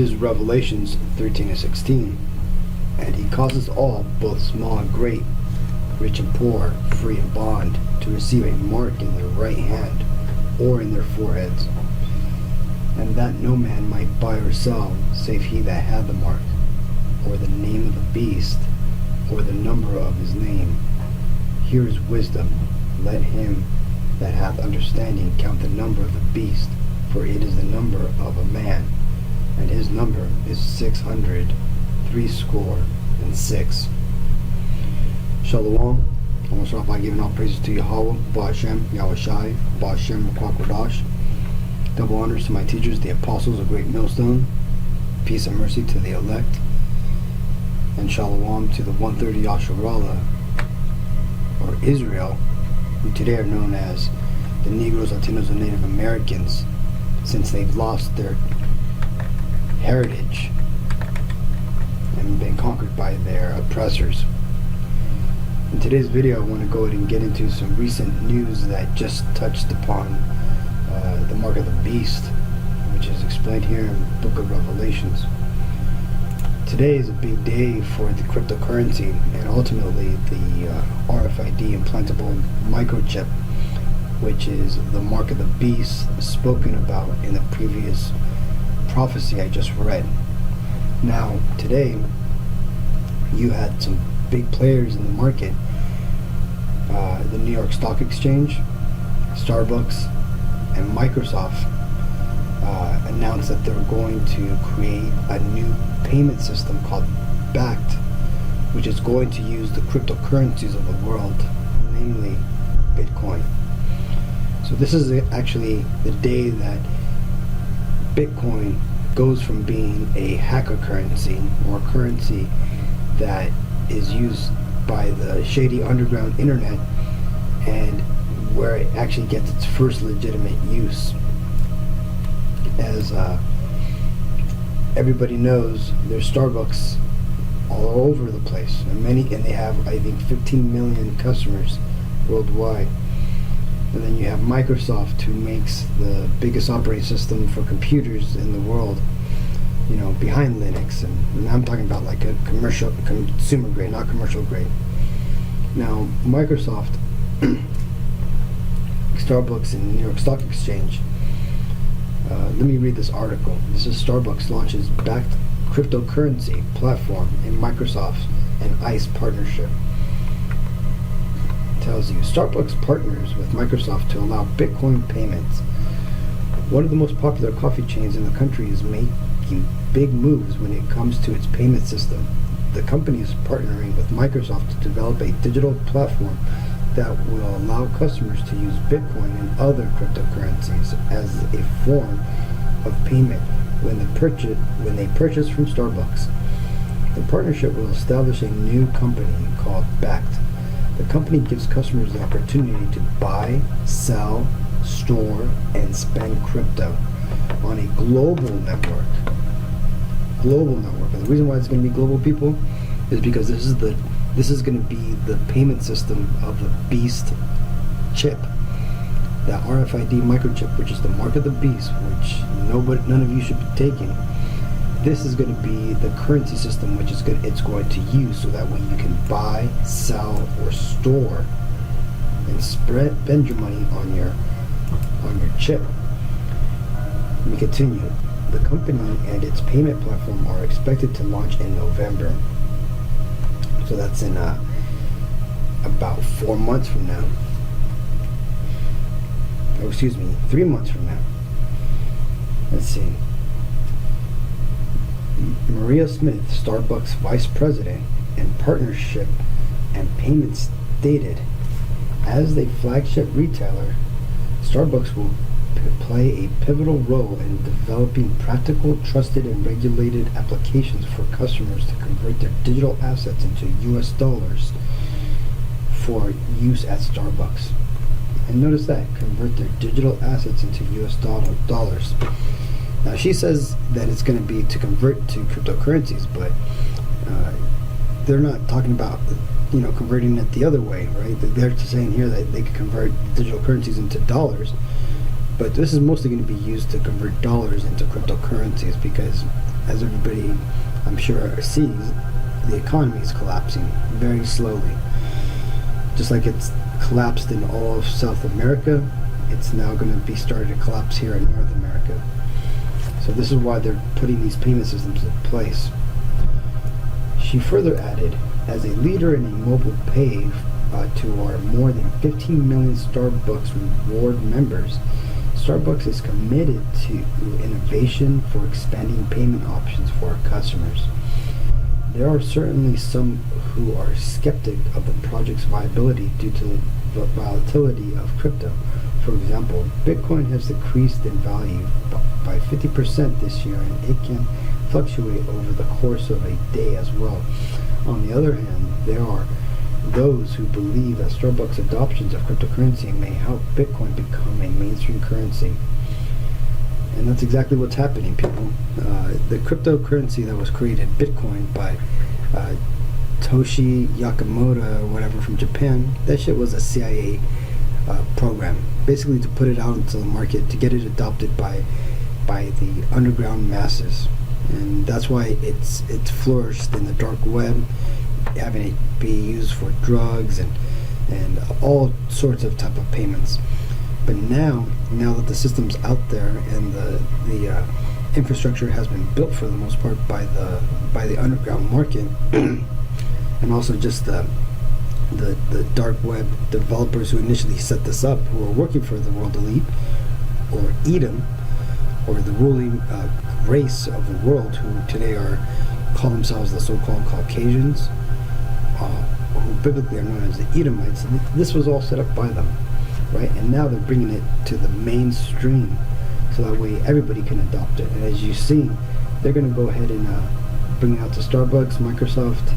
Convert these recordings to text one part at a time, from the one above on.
is Revelations 13 and 16. And he causes all, both small and great, rich and poor, free and bond, to receive a mark in their right hand or in their foreheads, and that no man might buy or sell, save he that had the mark, or the name of the beast, or the number of his name. Here is wisdom. Let him that hath understanding count the number of the beast, for it is the number of a man, and his number is 666. Shalom. I want to start off by giving all praises to Yahweh, Ba'ashem, Yahushai, Ba'ashem, Kwakwadash. Double honors to my teachers, the apostles of Great Millstone. Peace and mercy to the elect. And Shalom to the 130 Yasharallah, or Israel, who today are known as the Negroes, Latinos, and Native Americans, since they've lost their heritage and been conquered by their oppressors. In today's video, I want to go ahead and get into some recent news that just touched upon the mark of the beast, which is explained here in the book of Revelations. Today is a big day for the cryptocurrency and ultimately the RFID implantable microchip, which is the mark of the beast spoken about in the previous prophecy I just read. Now, today, you had some big players in the market. The New York Stock Exchange, Starbucks, and Microsoft announced that they're going to create a new payment system called BACT, which is going to use the cryptocurrencies of the world, namely Bitcoin. So this is actually the day that Bitcoin goes from being a hacker currency, or a currency that is used by the shady underground internet, and where it actually gets its first legitimate use. As everybody knows, there's Starbucks all over the place, and they have, I think, 15 million customers worldwide. And then you have Microsoft, who makes the biggest operating system for computers in the world, you know, behind Linux, and I'm talking about like a commercial, consumer grade, not commercial grade. Now, Microsoft, Starbucks, and New York Stock Exchange. Let me read this article. This is Starbucks launches backed cryptocurrency platform in Microsoft and ICE partnership. It tells you Starbucks partners with Microsoft to allow Bitcoin payments. One of the most popular coffee chains in the country is making big moves when it comes to its payment system. The company is partnering with Microsoft to develop a digital platform that will allow customers to use Bitcoin and other cryptocurrencies as a form of payment when they purchase from Starbucks. The partnership will establish a new company called BACT. The company gives customers the opportunity to buy, sell, store, and spend crypto on a global network. And the reason why it's going to be global, people, is because this is going to be the payment system of the beast chip, that RFID microchip, which is the mark of the beast, which none of you should be taking. This is going to be the currency system which it's going to use, so that way you can buy, sell, or store and spend your money on your chip. Let me continue. The company and its payment platform are expected to launch in November. So that's in about 4 months from now. Oh, excuse me, 3 months from now. Let's see. Maria Smith, Starbucks Vice President and Partnership and Payments, stated, as the flagship retailer, Starbucks will play a pivotal role in developing practical, trusted, and regulated applications for customers to convert their digital assets into US dollars for use at Starbucks. And notice that, convert their digital assets into US dollars. Now, she says that it's going to be to convert to cryptocurrencies, but they're not talking about, you know, converting it the other way, right? They're saying here that they could convert digital currencies into dollars, but this is mostly going to be used to convert dollars into cryptocurrencies, because as everybody I'm sure sees, the economy is collapsing very slowly. Just like it's collapsed in all of South America, it's now going to be starting to collapse here in North America. So this is why they're putting these payment systems in place. She further added, as a leader in a mobile pay to our more than 15 million Starbucks reward members, Starbucks is committed to innovation for expanding payment options for our customers. There are certainly some who are skeptic of the project's viability due to the volatility of crypto. For example, Bitcoin has decreased in value by 50% this year, and it can fluctuate over the course of a day as well. On the other hand, there are those who believe that Starbucks' adoptions of cryptocurrency may help Bitcoin become a mainstream currency. And that's exactly what's happening, people. The cryptocurrency that was created, Bitcoin, by Toshi Nakamoto or whatever from Japan, that shit was a CIA program, basically to put it out into the market, to get it adopted by the underground masses. And that's why it's flourished in the dark web, having it be used for drugs and all sorts of type of payments. But now that the system's out there and the infrastructure has been built for the most part by the underground market, and also just the dark web developers who initially set this up, who are working for the world elite, or Edom, or the ruling race of the world, who today call themselves the so-called Caucasians, who biblically are known as the Edomites. This was all set up by them, right? And now they're bringing it to the mainstream, so that way everybody can adopt it. And as you see, they're going to go ahead and bring it out to Starbucks, Microsoft,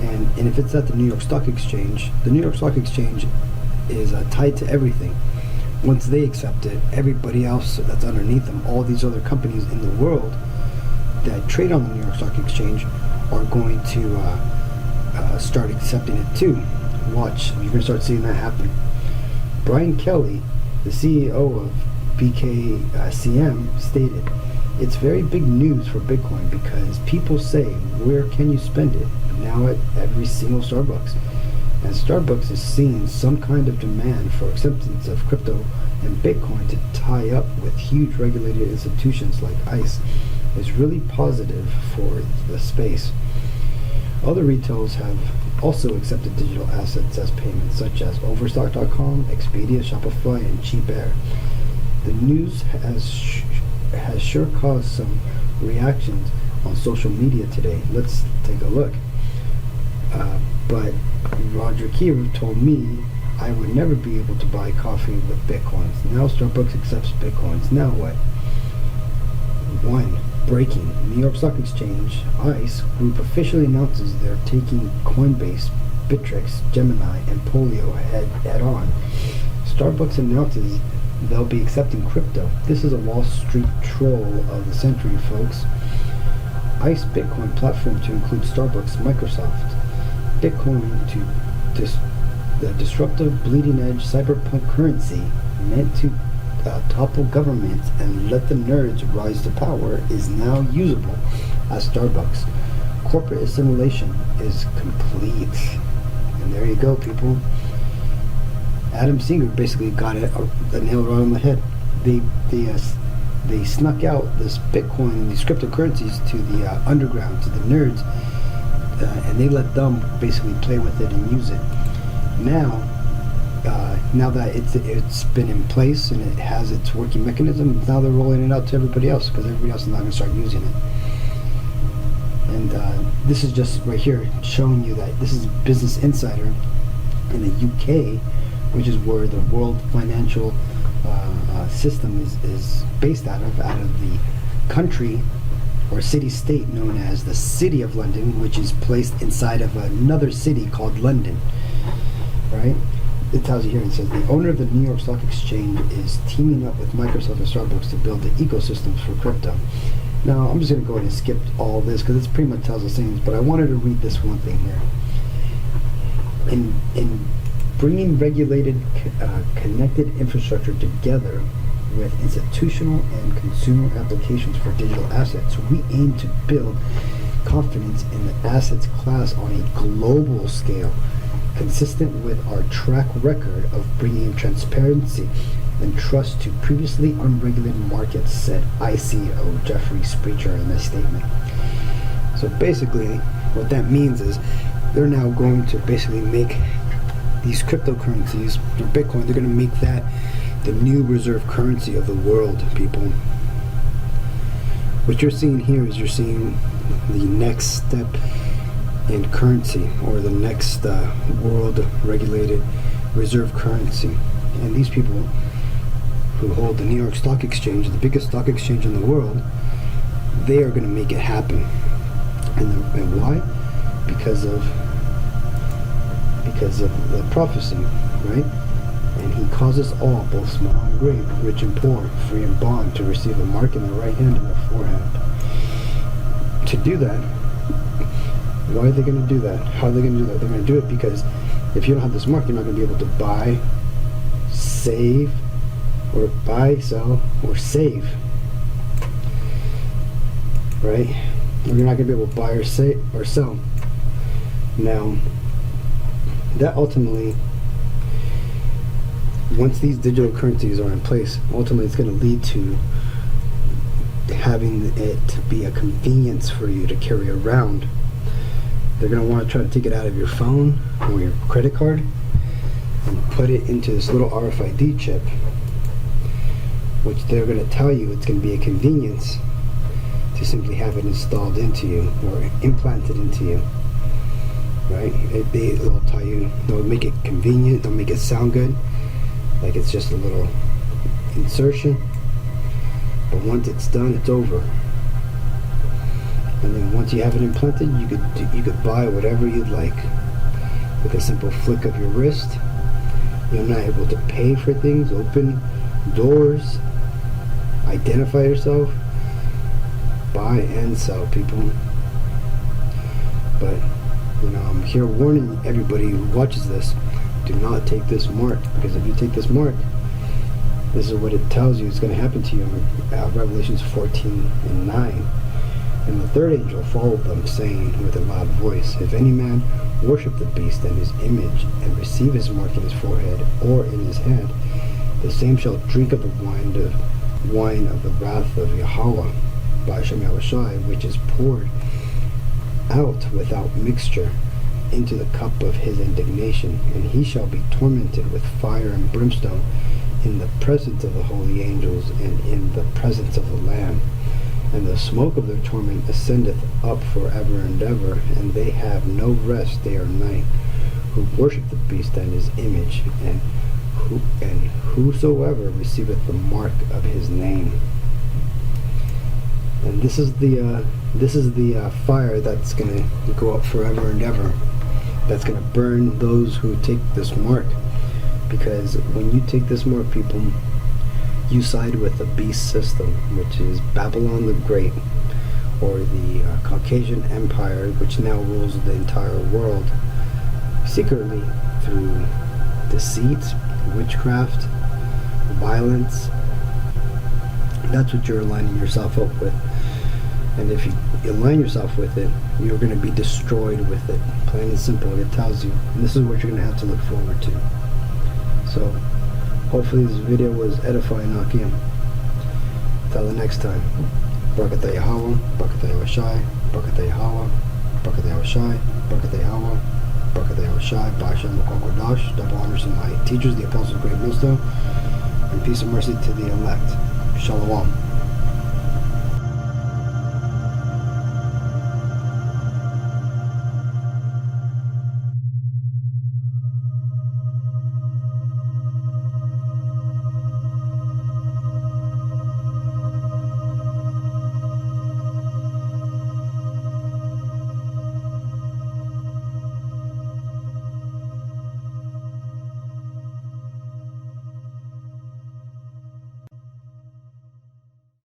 and if it's at the New York Stock Exchange, the New York Stock Exchange is tied to everything. Once they accept it, everybody else that's underneath them, all these other companies in the world that trade on the New York Stock Exchange, are going to start accepting it too. Watch, you're going to start seeing that happen. Brian Kelly, the CEO of BKCM, stated, "It's very big news for Bitcoin because people say, where can you spend it? Now at every single Starbucks. And Starbucks is seeing some kind of demand for acceptance of crypto and Bitcoin to tie up with huge regulated institutions like ICE is really positive for the space." Other retailers have also accepted digital assets as payments, such as Overstock.com, Expedia, Shopify, and Cheap Air. The news has sure caused some reactions on social media today. Let's take a look. But Roger Kiev told me I would never be able to buy coffee with Bitcoins. Now Starbucks accepts Bitcoins. Now what? 1. Breaking. New York Stock Exchange, ICE Group officially announces they're taking Coinbase, Bittrex, Gemini, and Polio head on. Starbucks announces they'll be accepting crypto. This is a Wall Street troll of the century, folks. ICE Bitcoin platform to include Starbucks, Microsoft. Bitcoin to the disruptive, bleeding-edge cyberpunk currency meant to topple governments and let the nerds rise to power is now usable at Starbucks. Corporate assimilation is complete. And there you go, people. Adam Singer basically got it the nail right on the head. They snuck out this Bitcoin and these cryptocurrencies to the underground, to the nerds, and they let them basically play with it and use it. Now that it's been in place and it has its working mechanism, now they're rolling it out to everybody else because everybody else is not going to start using it. And this is just right here showing you that this is Business Insider in the UK, which is where the world financial system is based out of the country or city-state known as the City of London, which is placed inside of another city called London, right? It tells you here, it says, the owner of the New York Stock Exchange is teaming up with Microsoft and Starbucks to build the ecosystems for crypto. Now, I'm just going to go ahead and skip all this because it pretty much tells us things, but I wanted to read this one thing here. In bringing regulated, connected infrastructure together, with institutional and consumer applications for digital assets. We aim to build confidence in the assets class on a global scale, consistent with our track record of bringing transparency and trust to previously unregulated markets, said ICO Jeffrey Sprecher in this statement. So basically, what that means is they're now going to basically make these cryptocurrencies, or Bitcoin, they're going to make that the new reserve currency of the world, people. What you're seeing here is you're seeing the next step in currency, or the next world regulated reserve currency. And these people who hold the New York Stock Exchange, the biggest stock exchange in the world, they are going to make it happen. And why? Because of the prophecy, right? And he causes all, both small and great, rich and poor, free and bond, to receive a mark in their right hand and their forehead. To do that, why are they going to do that? How are they going to do that? They're going to do it because if you don't have this mark, you're not going to be able to buy, save, or buy, sell, or save, right? Or you're not going to be able to buy or sell. Now, that ultimately, once these digital currencies are in place, ultimately it's going to lead to having it be a convenience for you to carry around. They're going to want to try to take it out of your phone or your credit card and put it into this little RFID chip, which they're going to tell you it's going to be a convenience to simply have it installed into you or implanted into you, right? They'll tell you, they'll make it convenient, they'll make it sound good, like it's just a little insertion, but once it's done, it's over. And then once you have it implanted, you could buy whatever you'd like with a simple flick of your wrist. You're not able to pay for things, open doors, identify yourself, buy and sell, people. But I'm here warning everybody who watches this: do not take this mark, because if you take this mark, this is what it tells you is going to happen to you in Revelations 14:9. And the third angel followed them, saying with a loud voice, if any man worship the beast and his image, and receive his mark in his forehead or in his hand, the same shall drink of the wine of the wrath of Yahweh, by Hashem Yahushai, which is poured out without mixture into the cup of his indignation, and he shall be tormented with fire and brimstone in the presence of the holy angels and in the presence of the Lamb. And the smoke of their torment ascendeth up forever and ever, and they have no rest day or night, who worship the beast and his image, and whosoever receiveth the mark of his name. And this is the fire that's going to go up forever and ever. That's going to burn those who take this mark. Because when you take this mark, people, you side with the beast system, which is Babylon the Great, or the Caucasian Empire, which now rules the entire world, secretly through deceit, witchcraft, violence. That's what you're aligning yourself up with. And if you align yourself with it, you're going to be destroyed with it. Plain and simple, it tells you. And this is what you're going to have to look forward to. So, hopefully this video was edifying, Akim. Till the next time. Barakatah Yahweh, Barakatah Yahushai, Barakatah Yahweh, Barakatah Yahushai, Barakatah Yahweh, Barakatah Yahushai, Ba'ashem L'Kokodash, double honors to my teachers, the apostles of great wisdom, and peace and mercy to the elect. Shalom.